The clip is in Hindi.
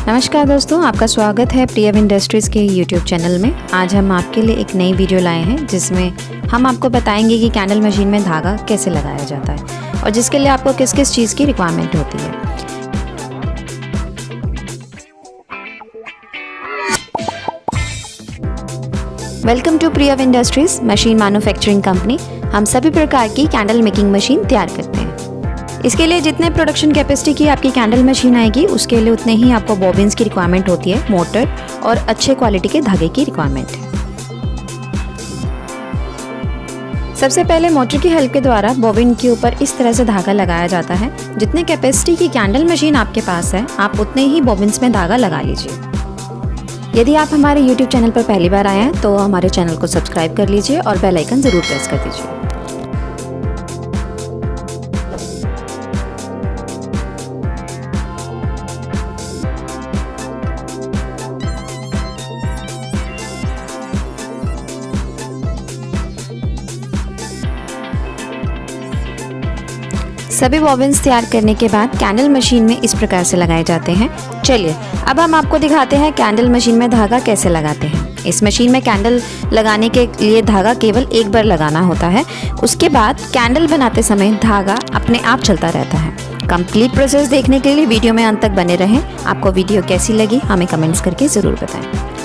नमस्कार दोस्तों, आपका स्वागत है प्रियव इंडस्ट्रीज़ के यूट्यूब चैनल में। आज हम आपके लिए एक नई वीडियो लाए हैं जिसमें हम आपको बताएंगे कि कैंडल मशीन में धागा कैसे लगाया जाता है और जिसके लिए आपको किस किस चीज़ की रिक्वायरमेंट होती है। Welcome to Priyav industries machine manufacturing company. हम सभी प्रकार की कैंडल मेकिंग मशीन तैयार करते हैं। इसके लिए जितने प्रोडक्शन कैपेसिटी की आपकी कैंडल मशीन आएगी उसके लिए उतने ही आपको बॉबिन्स की रिक्वायरमेंट होती है, मोटर और अच्छे क्वालिटी के धागे की रिक्वायरमेंट है। सबसे पहले मोटर की हेल्प के द्वारा बॉबिन के ऊपर इस तरह से धागा लगाया जाता है। जितने कैपेसिटी की कैंडल मशीन आपके पास है आप उतने ही बॉबिन्स में धागा लगा लीजिए। यदि आप हमारे YouTube चैनल पर पहली बार आए हैं तो हमारे चैनल को सब्सक्राइब कर लीजिए और बेल आइकन ज़रूर प्रेस कर दीजिए। सभी बॉबिन्स तैयार करने के बाद कैंडल मशीन में इस प्रकार से लगाए जाते हैं। चलिए अब हम आपको दिखाते हैं कैंडल मशीन में धागा कैसे लगाते हैं। इस मशीन में कैंडल लगाने के लिए धागा केवल एक बार लगाना होता है। उसके बाद कैंडल बनाते समय धागा अपने आप चलता रहता है। कंप्लीट प्रोसेस देखने के लिए वीडियो में अंत तक बने रहें। आपको वीडियो कैसी लगी हमें कमेंट्स करके ज़रूर बताएं।